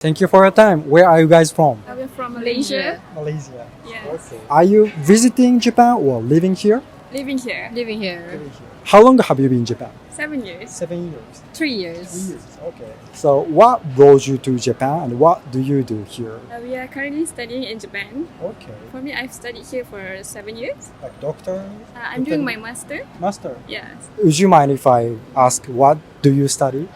Thank you for your time. Where are you guys from? We're from Malaysia. Malaysia. Yes. Okay. Are you visiting Japan or living here? Living here. Living here. How long have you been in Japan? 7 years. 7 years. 3 years. Okay. So what brought you to Japan and what do you do here? We are currently studying in Japan. Okay. For me, I've studied here for 7 years. Like doctor? I'm doing my master. Master. Yes. Would you mind if I ask what do you study?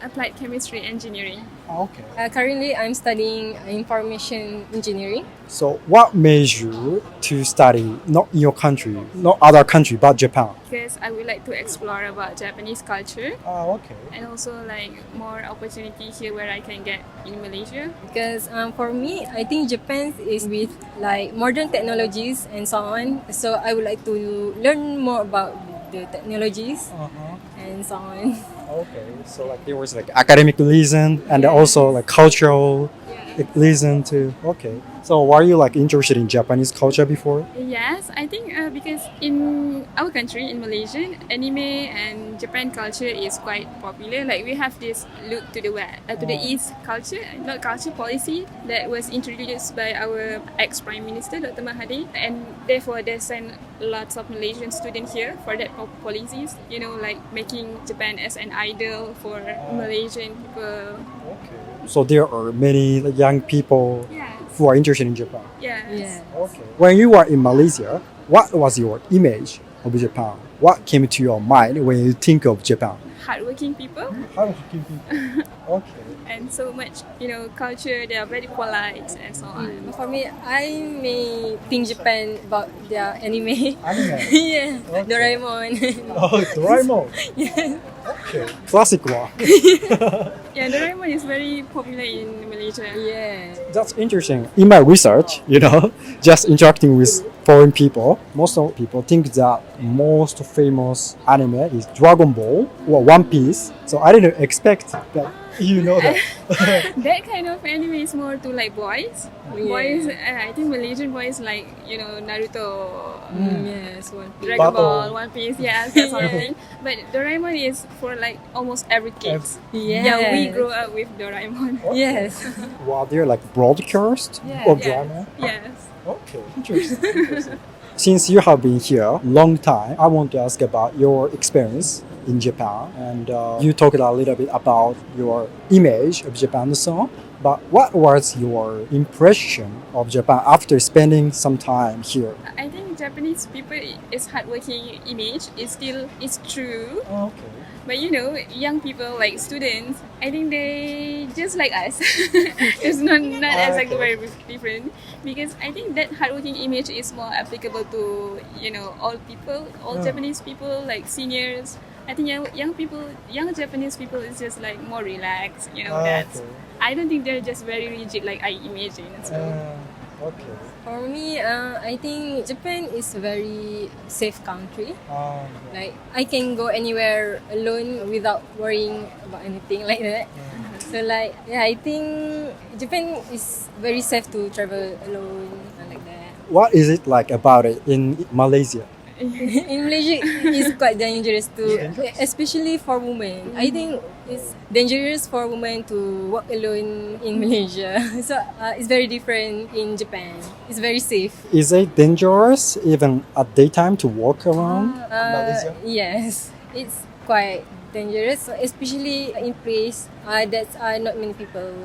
Applied chemistry engineering. Okay. Currently, I'm studying information engineering. So what made you to study not in your country, not other country but Japan? Because I would like to explore about Japanese culture Okay. and also like more opportunity here where I can get in Malaysia. Because for me, I think Japan is with like modern technologies and so on. So I would like to learn more about the technologies and so on. Okay. So like there was like academic reason and also like cultural reason too. Okay. So were you like interested in Japanese culture before? Yes, I think because in our country, in Malaysia, anime and Japan culture is quite popular. Like we have this look to the west, to the east culture, not culture policy that was introduced by our ex-prime minister, Dr. Mahathir, and therefore they sent lots of Malaysian students here for that policies. You know, like making Japan as an idol for Malaysian people. Okay. So there are many young people who are interested in Japan. Yes. Yeah. Okay. When you were in Malaysia, what was your image of Japan? What came to your mind when you think of Japan? Hardworking people Hardworking people. Okay. and so much, culture. They are very polite and so on. For me, I may think Japan about their anime. Anime. Yeah, Okay. Doraemon. Oh, Doraemon. Yeah. Okay. Classic one. Yeah, Doraemon is very popular in Malaysia. Yeah. That's interesting. In my research, just interacting with foreign people, most of people think that most famous anime is Dragon Ball or One Piece. So I didn't expect that you know that. That kind of anime is more to like boys. Yeah. Boys, I think Malaysian boys like, Naruto, Yes, One Piece. Dragon Battle. Ball, One Piece, yes, that sort of thing. But Doraemon is for like almost every kid. Yeah, we grew up with Doraemon. Yes. Were there like broadcast of drama? Yes. Okay, interesting. Since you have been here long time, I want to ask about your experience in Japan. And you talked a little bit about your image of Japan and so on. But what was your impression of Japan after spending some time here? I think Japanese people is hardworking image is true. Okay. But young people like students, I think they just like us. It's not exactly very different because I think that hardworking image is more applicable to all people, all Japanese people like seniors. I think young Japanese people is just like more relaxed. That's. I don't think they're just very rigid like I imagine. So. Okay. For me, I think Japan is a very safe country. Like I can go anywhere alone without worrying about anything like that. So I think Japan is very safe to travel alone and like that. What is it like about it in Malaysia? In Malaysia, it's quite dangerous too, especially for women. I think it's dangerous for women to walk alone in Malaysia. So it's very different in Japan. It's very safe. Is it dangerous even at daytime to walk around Malaysia? Yes, it's quite dangerous, especially in place that not many people.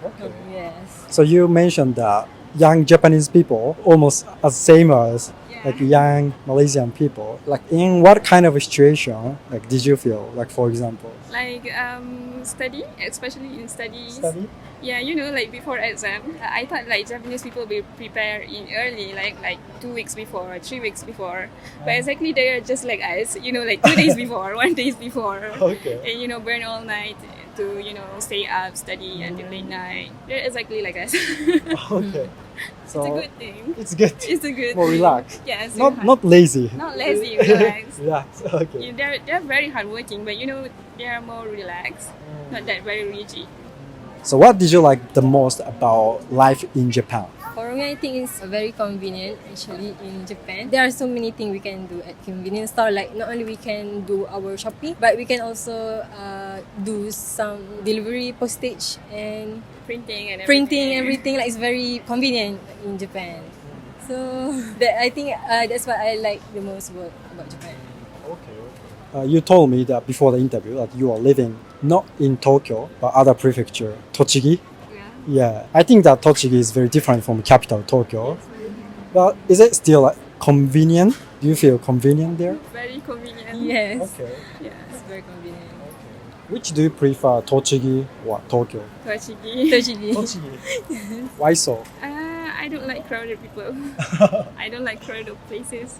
Okay. Yes. So you mentioned that young Japanese people almost as same as like young Malaysian people. Like in what kind of situation like did you feel? Like for example? Like study, especially in studies. Study? Yeah, like before exam, I thought like Japanese people will prepare in early, like 2 weeks before, 3 weeks before. But exactly they are just like us, like 2 days before, 1 day before. Okay. And burn all night to stay up, study until late night. They're exactly like us. Okay. So It's a good thing. it's good. It's a good More thing. relaxed. Yes. Not lazy. Not lazy, relaxed. Relaxed. Okay. They're very hardworking, but they are more relaxed, not that very rigid. So what did you like the most about life in Japan? For me, I think it's very convenient actually in Japan. There are so many things we can do at convenience store. Like not only we can do our shopping, but we can also do some delivery, postage, and Printing and everything. Like it's very convenient in Japan. So I think that's what I like the most about Japan. You told me that before the interview that you are living not in Tokyo but other prefecture, Tochigi. Yeah, I think that Tochigi is very different from capital Tokyo. But is it still like convenient? Do you feel convenient there? Very convenient. Yes. Okay. Yes. It's very convenient. Which do you prefer, Tochigi or Tokyo? Tochigi. Tochigi. Why so? I don't like crowded people. I don't like crowded places.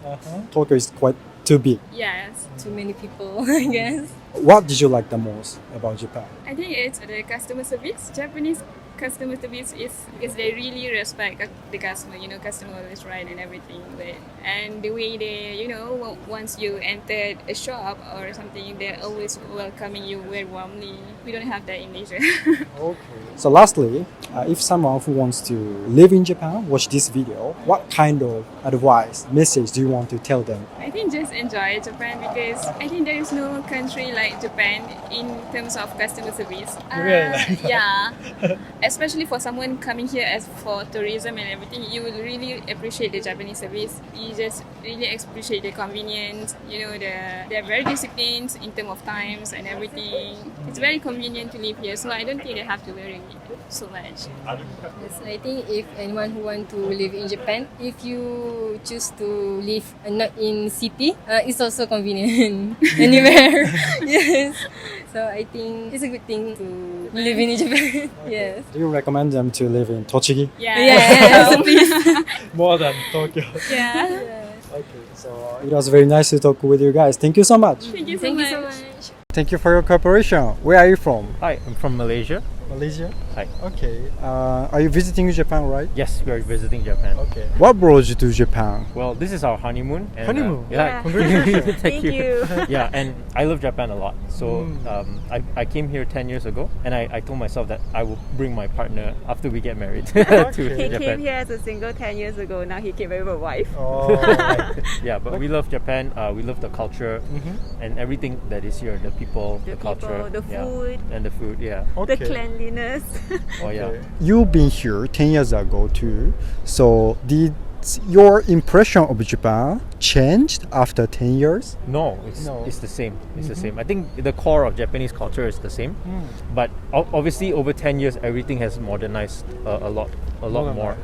Tokyo is quite too big. Yes. Too many people, I guess. What did you like the most about Japan? I think it's the customer service. Japanese customer service is because they really respect the customer. You know, customer is right and everything. And the way they, you know, once you enter a shop or something, they're always welcoming you very warmly. We don't have that in Asia. So lastly, if someone who wants to live in Japan watch this video, what kind of advice, message do you want to tell them? I think just enjoy Japan because I think there is no country like Japan in terms of customer service. Yeah. Especially for someone coming here as for tourism and everything, you will really appreciate the Japanese service. You just really appreciate the convenience. You know, they're very disciplined in terms of times and everything. It's very convenient to live here, so I don't think they have to worry so much. Yes, I think if anyone who want to live in Japan, if you choose to live not in city, it's also convenient anywhere. Yes. So I think it's a good thing to live in Japan. Yes. Do you recommend them to live in Tochigi? Yeah. Yes, please. More than Tokyo. Yeah. Okay, so it was very nice to talk with you guys. Thank you so much. Thank you so Thank you much. so much. Thank you for your cooperation. Where are you from? Hi, I'm from Malaysia. Malaysia? Hi. Okay. Are you visiting Japan, right? Yes, we are visiting Japan. Okay. What brought you to Japan? Well, this is our honeymoon. And, Honeymoon? Yeah. Congratulations. Thank you. Yeah, and I love Japan a lot. So I came here 10 years ago, and I told myself that I will bring my partner after we get married to He Japan. came here as a single 10 years ago. Now he came here with a wife. Oh. Yeah, but we love Japan. We love the culture and everything that is here. The people, the culture, the yeah, food, and the food. Yeah. the cleanliness. Oh yeah. You've been here 10 years ago too. So did your impression of Japan changed after 10 years? No, it's the same. It's the same. I think the core of Japanese culture is the same, but obviously over 10 years everything has modernized a lot more.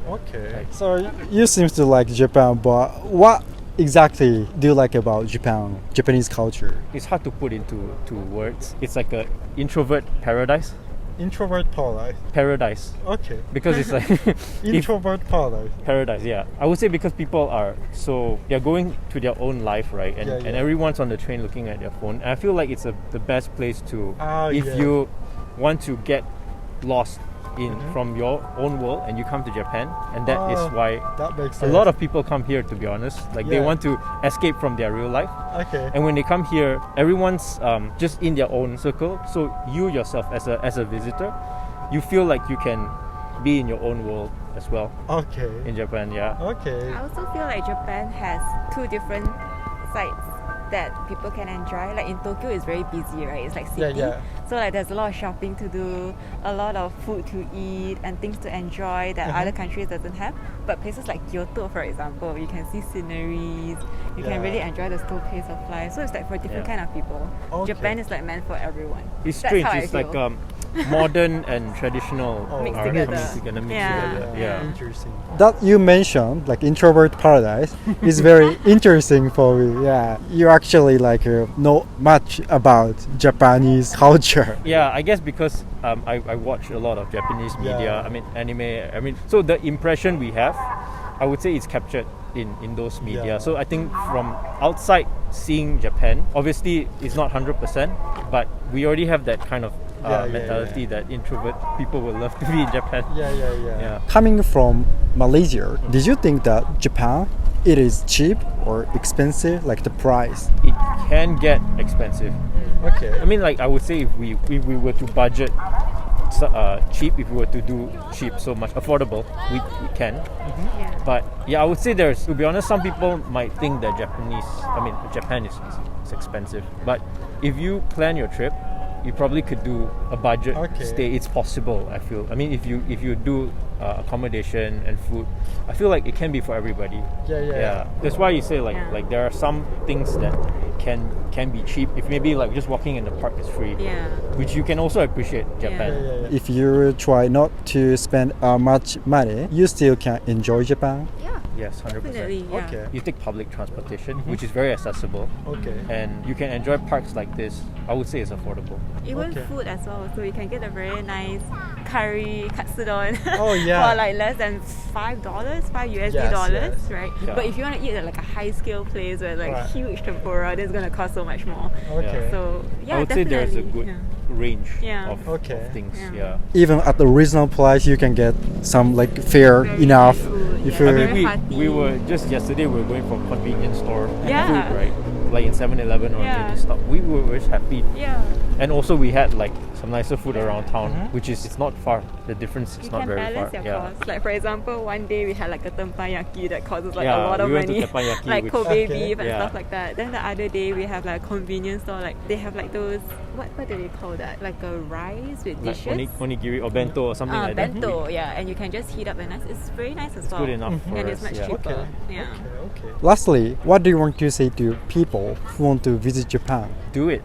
Okay. So you seem to like Japan, but what exactly do you like about Japanese culture? It's hard to put into words. It's like a introvert paradise. Introvert Paradise. Okay. Because it's like Introvert paradise. paradise, yeah. I would say because people are they're going to their own life, right? And and everyone's on the train looking at their phone. And I feel like it's the best place to if you want to get lost in from your own world and you come to Japan, and that is why That makes a sense. lot of people come here, to be honest. Like they want to escape from their real life. Okay. And when they come here, everyone's just in their own circle. So you yourself, as a visitor, you feel like you can be in your own world as well Okay. in Japan. Yeah. Okay. I also feel like Japan has two different sides that people can enjoy. Like in Tokyo, it's very busy, right? It's like city. Yeah. So like there's a lot of shopping to do, a lot of food to eat, and things to enjoy that other countries doesn't have. But places like Kyoto, for example, you can see sceneries. You can really enjoy the slow pace of life. So it's like for different kind of people. Okay. Japan is like meant for everyone. It's That's strange. how I It's like feel. modern and traditional Mixed are together. mixed Yeah. together. Yeah. Interesting. That you mentioned, like introvert paradise, is very interesting for me. Yeah, you actually like know much about Japanese culture. Yeah, I guess because I watch a lot of Japanese media. Yeah. I mean, anime. I mean, so the impression we have, I would say, it's captured in those media. Yeah. So I think from outside seeing Japan, obviously it's not 100%, but we already have that kind of mentality that introvert people will love to be in Japan. Yeah. Coming from Malaysia, did you think that Japan it is cheap or expensive, like the price? It can get expensive. Okay. I mean, like I would say, if we were to budget cheap if we were to do cheap, so much affordable. We can. Yeah. But yeah, I would say to be honest, some people might think that Japan is expensive. But if you plan your trip, you probably could do a budget stay. It's possible, I feel. I mean, if you do accommodation and food, I feel like it can be for everybody. Yeah. That's why you say like there are some things that can be cheap. If maybe like just walking in the park is free, which you can also appreciate Japan. If you try not to spend much money, you still can enjoy Japan. Yes, 100%. Definitely. Yeah. Okay. You take public transportation, which is very accessible. Okay. And you can enjoy parks like this. I would say it's affordable. Even food as well. So you can get a very nice curry katsudon Oh yeah. for like less than $5, $5 right? Yeah. But if you want to eat at like a high scale place where like Right. huge tempura, that's gonna cost so much more. Okay. So yeah, I would say there's a good definitely. range Yeah. of things. Yeah. Even at a reasonable price, you can get some like fair Very enough. nice food, If yeah. you I Very mean, hearty. we were just yesterday we were going for convenience store Yeah. food, right? Like in 7-Eleven or Yeah. any stuff. We were just happy. Yeah. And also we had like some nicer food around town, which is it's not far. The difference is You not can very far. balance your costs. Like for example, one day we had like a tempanyaki that costs like Yeah, a lot of we went to money, teppanyaki, like which- Kobe Okay. beef and Yeah. stuff like that. Then the other day we have like a convenience store, like they have like those what do they call that? Like a rice with Like dishes. onigiri or bento or something like that. Bento, yeah, and you can just heat up and it's very nice as It's well. good enough for And us. it's much Yeah. cheaper. Yeah. Lastly, what do you want to say to people who want to visit Japan? Do it.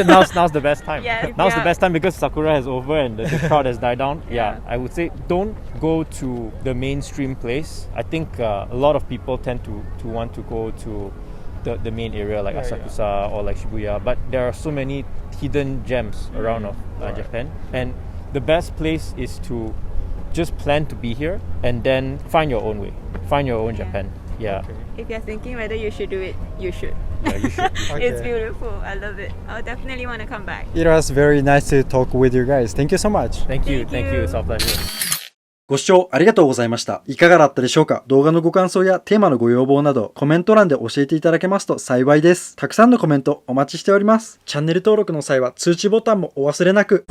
now's the best time. Yeah, now's the yeah. best time because Sakura has over and the crowd has died down. Yeah. I would say don't go to the mainstream place. I think a lot of people tend to want to go to the main area like Asakusa or like Shibuya, but there are so many hidden gems around of Japan, and the best place is to just plan to be here and then find your own way, find your own Japan. Yeah. If you're thinking whether you should do it, you should. Yeah, you should. It's beautiful. I love it. I'll definitely want to come back. It was very nice to talk with you guys. Thank you so much. Thank you. Thank you. It's our pleasure. ご視聴ありがとうございました。いかがだったでしょうか？動画のご感想やテーマのご要望などコメント欄で教えていただけますと幸いです。たくさんのコメントお待ちしております。チャンネル登録の際は通知ボタンもお忘れなく。